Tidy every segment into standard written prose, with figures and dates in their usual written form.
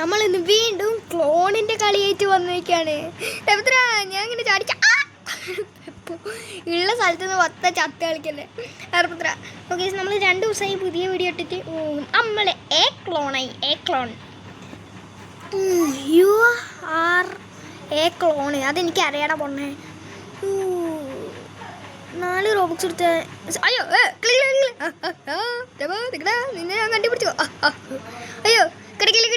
നമ്മളിന്ന് വീണ്ടും ക്ലോണിൻ്റെ കളിയായിട്ട് വന്നിരിക്കുകയാണ്. ഞാൻ ഇങ്ങനെ ചാടിച്ച ഉള്ള സ്ഥലത്ത് നിന്ന് ഒത്ത ചത്ത് കളിക്കല്ലേ അർപ്പത്ര. ഓക്കെ, നമ്മൾ 2 ദിവസമായി പുതിയ വീഡിയോ ഇട്ടിട്ട് നമ്മൾ A clone you are A clone. അതെനിക്ക് അറിയാടാ പൊണ്ണേ. 4 റോബക്സ് എടുത്ത് അയ്യോ നിന്നെ ഞാൻ കണ്ടുപിടിച്ചോ. അയ്യോ കിടക്കില്ലേ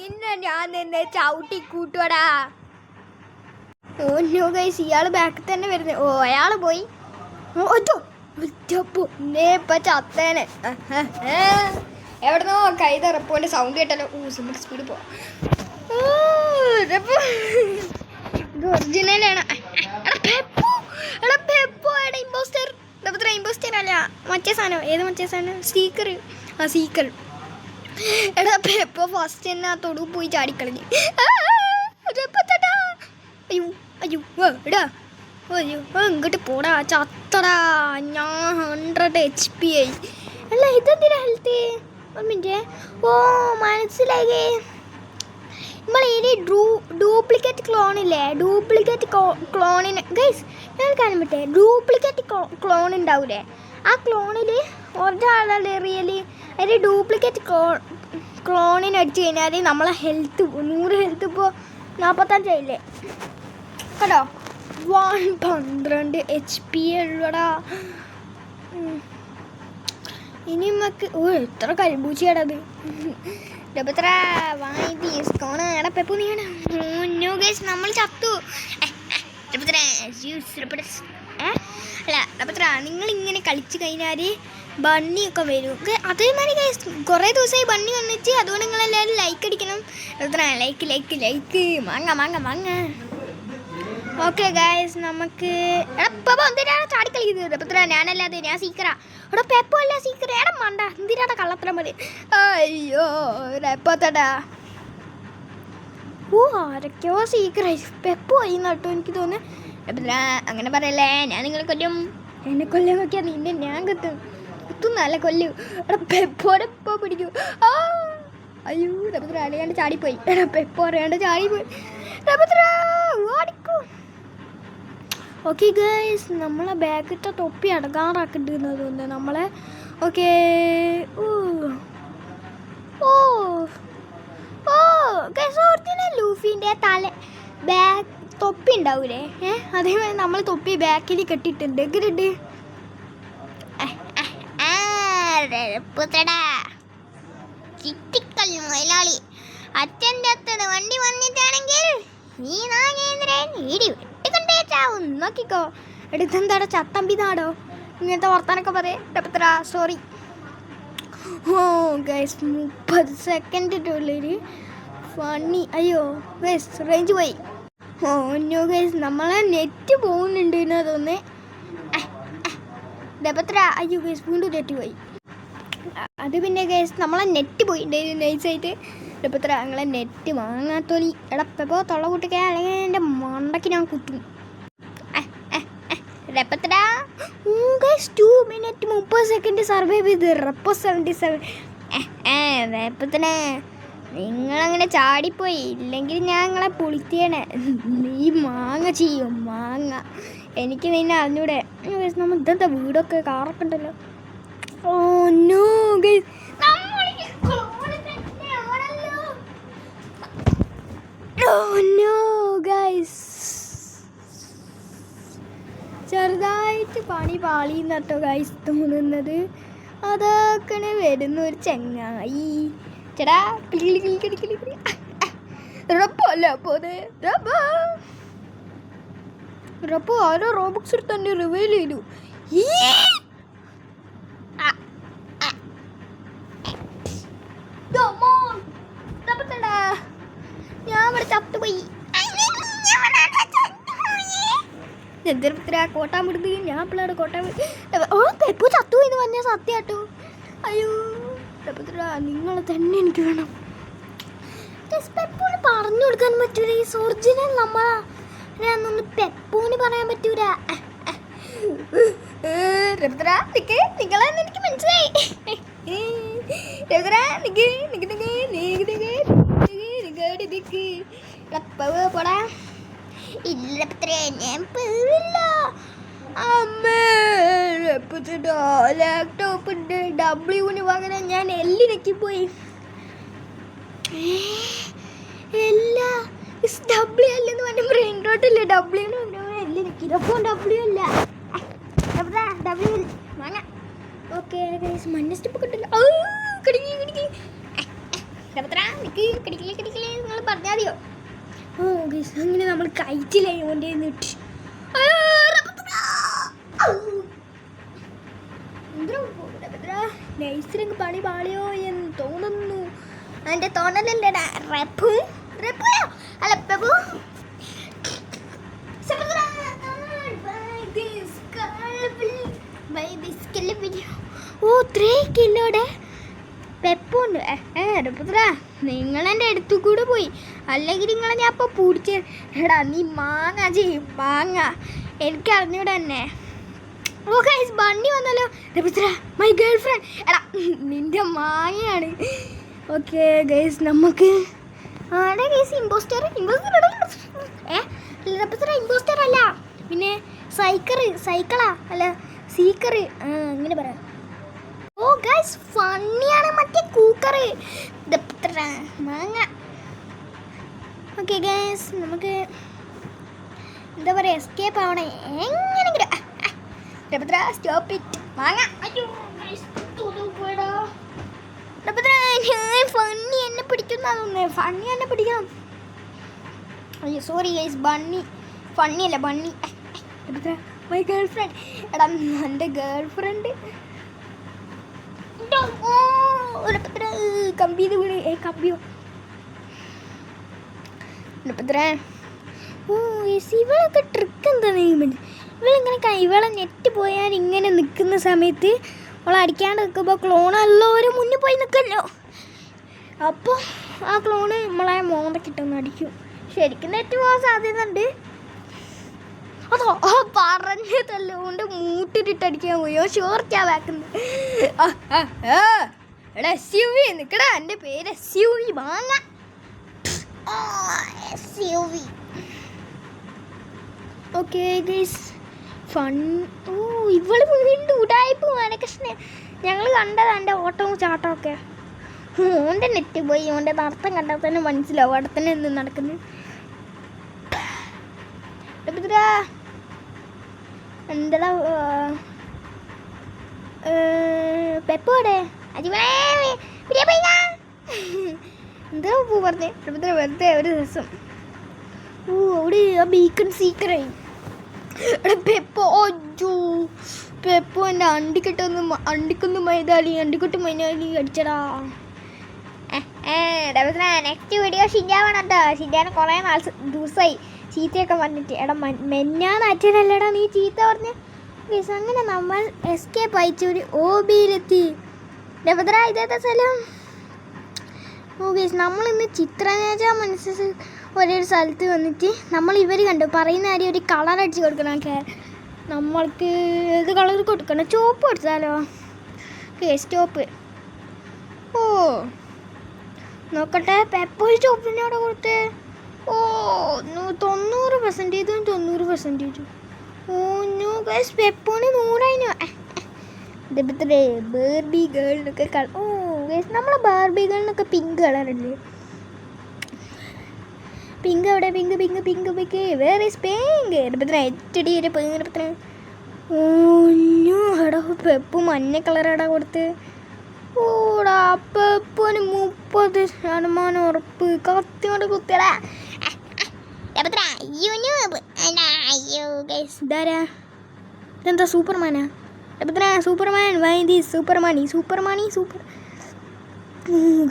നിന്നെ ഞാൻ നിന്നെ ചവിട്ടി കൂട്ടുവാടാ. ഓ നോ ഗൈസ്, ഇയാള് ബാക്കിൽ തന്നെ വരുന്നത്. ഓ അയാള് പോയി. ചത്തേനെ എവിടെന്നോ കൈതറപ്പോന്റെ സൗണ്ട് കേട്ടല്ലോ. നമുക്ക് സ്പീഡ് പോവാം. ഇത് ഒറിജിനലാണ്. ഇമ്പോസ്റ്റർ അല്ല, മറ്റേ സാധനം. ഏത് മറ്റേ സാധനം? സീക്കർ. എടാ പെപ്പോ ഫസ്റ്റ് തന്നെ ആ തൊടു പോയി ചാടിക്കളഞ്ഞ്. ഇങ്ങോട്ട് പോടാ, ചത്തടാ. ഞാൻ 100 HP ആയി. അല്ല ഇതെന്തിനാ ഹെൽത്ത്? 1 മിനിറ്റ്. ഓ മനസ്സിലായി. നമ്മളിനി ഡ്യൂപ്ലിക്കേറ്റ് ക്ലോണില്ലേ, ഡ്യൂപ്ലിക്കേറ്റ് ക്ലോണിന് ഗൈസ് ഞാൻ കാണാൻ പറ്റേ ഡ്യൂപ്ലിക്കേറ്റ് ക്ലോൺ ഉണ്ടാവില്ലേ, ആ ക്ലോണിൽ ഒരാളുടെ റിയലി അതിൻ്റെ ഡ്യൂപ്ലിക്കേറ്റ് ക്ലോണിന് അടിച്ചു കഴിഞ്ഞാൽ നമ്മളെ ഹെൽത്ത് 100 ഹെൽത്ത് ഇപ്പോൾ 45 ആയില്ലേ കേട്ടോ. 112 HP ഉള്ളടാ. ഇനി നമുക്ക് എത്ര കരിമ്പൂച്ചിയാടത്. നമ്മൾ ചത്തു. അല്ല നിങ്ങളിങ്ങനെ കളിച്ച് കഴിഞ്ഞാൽ ബണ്ണിയൊക്കെ വരും. അതേമാതിരി ഗൈസ് കുറേ ദിവസമായി ബണ്ണി വന്നിട്ട്, അതുകൊണ്ട് നിങ്ങളെല്ലാവരും ലൈക്ക് അടിക്കണം. ലൈക്ക് മാങ്ങ. ഓക്കെ ഗൈസ്, നമുക്ക് എന്തിനാണ് ചാടിക്കളിക്കുന്നത്? ഞാനല്ലാതെ ഞാൻ സീക്കറാ. എടാ പെപ്പോ അല്ല സീക്കർ. എടാ മണ്ട, എന്തിനാടാ കള്ളത്തരം പോലെ. അയ്യോ പെപ്പത്തടാ. ഓ ആരൊക്കെയോ സീക്കറായി. പെപ്പോ ആയി നട്ടോ എനിക്ക് തോന്നുന്നു. അങ്ങനെ പറയല്ലേ, ഞാൻ നിങ്ങളെ കൊല്ലും. എന്നെ കൊല്ലാൻ നോക്കിയാൽ നിന്നെ ഞാൻ കുത്തും നല്ല കൊല്ലു. എടാ പെപ്പോരെപ്പോ പിടിക്കൂ. അയ്യോ രപത്ര അറിയാണ്ട് ചാടിപ്പോയി. എടാ പെപ്പോ അറിയാണ്ട് ചാടിപ്പോയി. രപത്ര ഓടിക്കൂ. ഓക്കെ ഗൈസ്, നമ്മളെ ബാഗിത്തെ തൊപ്പി അടങ്ങാറാക്കിണ്ടെന്ന് തോന്നുന്നു നമ്മളെ. ഓക്കെ ഗൈസ് ഒറിജിനൽ ലൂഫിൻ്റെ ബാഗ് തൊപ്പി ഉണ്ടാവൂലേ, അതേമാതിരി നമ്മൾ തൊപ്പി ബാക്കിൽ കെട്ടിയിട്ടുണ്ട്. എങ്ങനെയുണ്ട്? മുതലാളി അച്ഛൻ്റെ അത്തത് വണ്ടി വന്നിട്ടാണെങ്കിൽ നീ നാഗേന്ദ്രൻ ഇടി വെട്ടിക്കൊണ്ടേച്ചാവും. നോക്കിക്കോ. എടുത്തെന്താടോ ചത്തമ്പി നാടോ ഇങ്ങനത്തെ വർത്താനൊക്കെ പറയത്ര. സോറി. ഓ ഗൈസ് 30 സെക്കൻഡിനുള്ളിൽ ഫണ്ണി. അയ്യോ ഗൈസ് റേഞ്ച് പോയി. ഓ നോ ഗൈസ്, നമ്മളെ നെറ്റ് പോകുന്നുണ്ട് എന്നാ തോന്നേ. ഡെപ്പത്ര അയ്യോ ഗൈസ് വീണ്ടും നെറ്റ് പോയി. അത് പിന്നെ ഗൈസ് നമ്മളെ നെറ്റ് പോയിട്ടുണ്ടായിരുന്നു നൈസായിട്ട്. ഡെപ്പത്ര ഞങ്ങളെ നെറ്റ് വാങ്ങാത്തോലി. എടപ്പോ തൊള്ള കൂട്ടിക്കാൻ അല്ലെങ്കിൽ എൻ്റെ മണ്ടയ്ക്ക് ഞാൻ കുത്തും. റെപ്പത്തടാ 2 മിനിറ്റ് 30 സെക്കൻഡ് സർവൈവ് ചെയ്ത് റെപ്പോ 77. റെപ്പത്തനെ നിങ്ങളങ്ങനെ ചാടിപ്പോയി, ഇല്ലെങ്കിൽ ഞാൻ നിങ്ങളെ പൊളിത്തേനെ. നീ മാങ്ങ ചെയ്യും മാങ്ങ. എനിക്ക് നിന്നെ അറിഞ്ഞൂടെ. നമ്മൾ ഇതെന്താ വീടൊക്കെ കാറൊക്കെ ഉണ്ടല്ലോ. ഓ നോ ഗൈസ്, ചെറുതായിട്ട് പണി പാളിന്നട്ടോ ഗൈസ് തോന്നുന്നത്. അതൊക്കെ വരുന്ന ഒരു ചെങ്ങായി. ചേടാ റപ്പോ ആരോ റോബക്സ് എടുത്ത് തന്നെ റിവീൽ ചെയ്തു. ഞാൻ ഇവിടെ ചത്തുപോയി. കോട്ടാൻ വിടുന്നത് ഞാൻ പിള്ളേരുടെ കോട്ടാൻ പെപ്പോ ചത്തുപോയി എന്ന് പറഞ്ഞാൽ സത്യാട്ടോ. അയ്യോ നിങ്ങൾ തന്നെ എനിക്ക് വേണം. പെപ്പോന് പറഞ്ഞു കൊടുക്കാൻ പറ്റൂല. ഈ ഒറിജിനൽ നമ്മളാ. ഞാനൊന്ന് പെപ്പോന് പറയാൻ പറ്റൂല. നിങ്ങളെന്ന് എനിക്ക് മനസ്സിലായി. പോടാ. ഇല്ല ഞാൻ പോവില്ല. അമ്മേ ലാപ്ടോപ്പിൻ്റെ ഡബ്ല്യൂന് പകരം ഞാൻ എല്ലിനൊക്കെ പോയി. എല്ലാ ഡബ്ല്യൂ അല്ലെന്ന് പറഞ്ഞ ബ്രെയിൻ റോട്ടില്ലേ ഡബ്ല്യൂന്ന് പറഞ്ഞ എല്ലിനൊക്കെ. ഇതൊപ്പം ഡബ്ല്യൂ അല്ല, ഡബ്ല്യൂ വാങ്ങാം. ഓക്കെ മഞ്ഞ സ്റ്റെപ്പ് കിട്ടില്ല. നിങ്ങൾ പറഞ്ഞാൽ മതിയോ? ഓ ഗൈസ് അങ്ങനെ നമ്മൾ കഴിച്ചില്ലേ ഓൻ്റെ നിട്ട് നൈസിനൊക്കെ പണി പാളിയോ എന്ന് തോന്നുന്നു. എൻ്റെ തോന്നലല്ലേടാ. റെപ്പു അല്ല പെപ്പു. ഓ 3 കിലോടെ പെപ്പുണ്ട്. രപ്പുത്ര നിങ്ങളെൻ്റെ അടുത്തു കൂടെ പോയി, അല്ലെങ്കിൽ നിങ്ങളെ ഞാൻ അപ്പോൾ പൂടിച്ച്. എടാ നീ മാങ്ങ ചെയ്യും മാങ്ങ, എനിക്ക് അറിഞ്ഞൂടെ തന്നെ. ഓ ഗൈസ് ബണ്ണി വന്നല്ലോ. രപ്പുത്ര മൈ ഗേൾ ഫ്രണ്ട്. എടാ നിൻ്റെ മാങ്ങയാണ്. ഓക്കെ ഗൈസ് നമുക്ക് ആടെ ഗൈസ് ഇമ്പോസ്റ്റർ രപ്പുത്ര ഇമ്പോസ്റ്റർ അല്ല, പിന്നെ സൈക്കിളാ അല്ല സീക്കറ് അങ്ങനെ പറയാം. ഓ ഗൈസ് ഫണ്ണിയാണ് മറ്റേ കൂക്കറ് മാങ്ങ. ഓക്കെ ഗൈസ് നമുക്ക് എന്താ പറയുക എസ്കേപ്പ് ആവണേ എങ്ങനെങ്കിലും. സ്റ്റോപ്പ് ഇറ്റ് മാങ്ങ. ഫണ്ണി എന്നെ പിടിക്കുന്ന ഫണ്ണി എന്നെ പിടിക്കണം. അയ്യോ സോറി ഗൈസ് ബണ്ണി ഫണ്ണി അല്ല ബണ്ണി. My girl friend. എടാ എൻ്റെ ഗേൾ ഫ്രണ്ട് കമ്പിയത് വീട് കമ്പിയോ. ഓ ഇവളൊക്കെ ട്രിക്ക് എന്താ ഇവളിങ്ങനെ ഇവളെ നെറ്റ് പോയാൽ ഇങ്ങനെ നിൽക്കുന്ന സമയത്ത് അവളെ അടിക്കാണ്ട് നിൽക്കുമ്പോൾ ക്ലോൺ എല്ലാവരും മുന്നിൽ പോയി നിൽക്കല്ലോ. അപ്പോൾ ആ ക്ലോണ് നമ്മളെ മോന്തക്കിട്ടൊന്ന് അടിക്കും. ശരിക്കും നെറ്റ് പോകാൻ സാധ്യത ഉണ്ട്. അതോ പറഞ്ഞതല്ല കൊണ്ട് മൂട്ടിട്ടിട്ടടിക്കാൻ പോയോ ഷോർക്കാ വാക്കുന്നത്. എടാ SUV നിൽക്കടാ, എൻ്റെ പേര് SUV വാങ്ങ. SUV okay guys fun. ഓ ഇവള് വീണ്ടും ഉടായ്പ മാനകൃഷ്ണൻ. ഞങ്ങൾ കണ്ടതാ എൻ്റെ ഓട്ടവും ചാട്ടമൊക്കെ. ഓൻ്റെ നെറ്റ് പോയി, ഓൻ്റെ നടത്തം കണ്ടാൽ തന്നെ മനസ്സിലാവും അവിടെ തന്നെ എന്ത് നടക്കുന്നത്. എന്താ പെപ്പോടെ എന്താ പൂ പറഞ്ഞേ വെറുതെ ഒരു ദിവസം. ഓ അവിടെ ആ ബീക്കൺ സീക്കറായി. പെപ്പോ ഓജോ പെപ്പോ എൻ്റെ അണ്ടിക്കൊന്ന് അണ്ടിക്കൊട്ട് മൈതാലി അടിച്ചടാ. നെക്സ്റ്റ് വീഡിയോ ഷിജാവാണ് കേട്ടോ. ഷിജാന് കുറേ ദിവസമായി ചീത്തയൊക്കെ പറഞ്ഞിട്ട്. എടാ മെന്നാന്ന് അച്ഛനല്ലടാ നീ ചീത്ത പറഞ്ഞ്. ഗൈസ് അങ്ങനെ നമ്മൾ എസ്കേപ്പ് അയച്ച ഒരു OBയിലെത്തി. രവദ്ര ഇതേതാ സ്ഥലം? ഓ ഗൈസ് നമ്മളിന്ന് ചിത്രനേജ മനസ്സ് ഒരേ സ്ഥലത്ത് വന്നിട്ട് നമ്മൾ ഇവർ കണ്ടു പറയുന്ന കാര്യം ഒരു കളർ അടിച്ച് കൊടുക്കണം. നമ്മൾക്ക് ഏത് കളർ കൊടുക്കണം? ചുവപ്പ് കൊടുത്താലോ? സ്റ്റോപ്പ്. ഓ നോക്കട്ടെ പെപ്പോൾ ചുവപ്പിൻ്റെ അവിടെ കൊടുത്തേ. ഓ 90% 90%. ഓ നോ ഗൈസ് പെപ്പോന് 100. ബാർബി ഗേളിനൊക്കെ ഓ ഗൈസ് നമ്മളെ ബാർബി ഗേളിനൊക്കെ പിങ്ക് കളറല്ലേ. പിങ്ക് എവിടെ? പിങ്ക് പിങ്ക് പിങ്ക് പിങ്ക് വേറെ പിങ്ക് എച്ചടി ഒരു പിങ്ക്. ഓ നോ എടാ പെപ്പു മഞ്ഞ കളറടാ കൊടുത്ത്. ഓടാ പെപ്പുന് 30% ഉറപ്പ്. കത്തിയോണ്ട് കുത്തിയടാ. ഇതെന്താ സൂപ്പർമാനാ? സൂപ്പർമാൻ സൂപ്പർമാണി സൂപ്പർ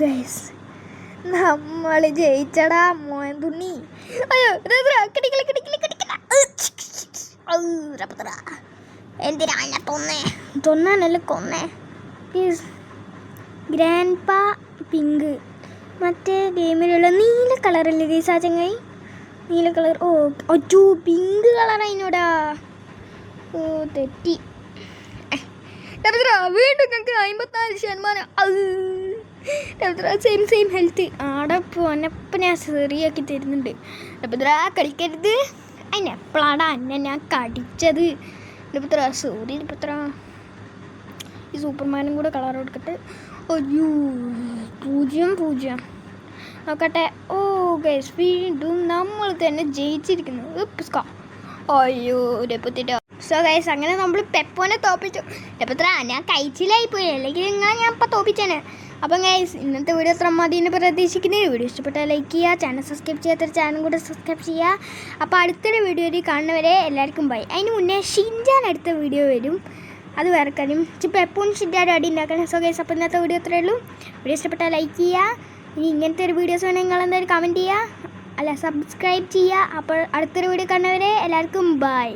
ഗൈസ് നമ്മൾ ജയിച്ചടാ മോൻ തുണ്ണി. അയ്യോ എന്തിനാ തൊന്നാനല്ല കൊന്നേ. ഗ്രാൻഡ് പാ പിങ്ക് മറ്റേ ഗെയിമിലുള്ള നീല കളറല്ലേ ഗൈസ് ആ ചങ്ങായി? നീല കളർ. ഓ അച്ചൂ പിങ്ക് കളറായിനോടാ. ഓ തെറ്റി. വീണ്ടും ഞങ്ങൾക്ക് 54%. സെയിം ഹെൽത്ത് ആടെ പോനപ്പം ഞാൻ സെറിയാക്കി തരുന്നുണ്ട്. ഡബിദ്ര കളിക്കരുത്. അതിനെപ്പോഴാണ് അന്നെ ഞാൻ കടിച്ചത്. ഡബിദ്ര സോറി ഡബിദ്ര. ഈ സൂപ്പർമാനും കൂടെ കളർ കൊടുക്കട്ടെ. അയ്യോ 0-0 നോക്കട്ടെ. ഓ ഗൈസ് വീണ്ടും നമ്മൾ തന്നെ ജയിച്ചിരിക്കുന്നു. അയ്യോ ഡെപ്പത്തിട്ടോ. സോ ഗൈസ് അങ്ങനെ നമ്മൾ പെപ്പോനെ തോപ്പിച്ചു. ഡെപ്പത്ര ഞാൻ കഴിച്ചില്ലായിപ്പോയി, അല്ലെങ്കിൽ ഞാൻ ഇപ്പം തോപ്പിച്ചേനെ. അപ്പം ഗൈസ് ഇന്നത്തെ വീഡിയോ അത്ര മതിയെന്ന് പ്രതീക്ഷിക്കുന്നത്. വീഡിയോ ഇഷ്ടപ്പെട്ടാൽ ലൈക്ക് ചെയ്യുക, ചാനൽ സബ്സ്ക്രൈബ് ചെയ്യാത്തൊരു ചാനൽ കൂടെ സബ്സ്ക്രൈബ് ചെയ്യുക. അപ്പോൾ അടുത്തൊരു വീഡിയോയിൽ കാണുന്നവരെ എല്ലാവർക്കും ബൈ. അതിന് മുന്നേ ഷിൻജാൻ അടുത്ത വീഡിയോ വരും, അത് വേറെ കാര്യം. പെപ്പും ഷിൻജാനും അടി ഉണ്ടാക്കണം. സോ ഗൈസ് അപ്പോൾ ഇന്നത്തെ വീഡിയോ അത്രയേ ഉള്ളൂ. വീഡിയോ ഇഷ്ടപ്പെട്ടാൽ ലൈക്ക് ചെയ്യുക. ഇനി ഇങ്ങനത്തെ ഒരു വീഡിയോസ് വേണമെങ്കിൽ നിങ്ങൾ എന്തായാലും കമൻറ്റ് ചെയ്യുക, അല്ല സബ്സ്ക്രൈബ് ചെയ്യുക. അപ്പോൾ അടുത്തൊരു വീഡിയോ കാണുന്നവരെ എല്ലാവർക്കും ബൈ.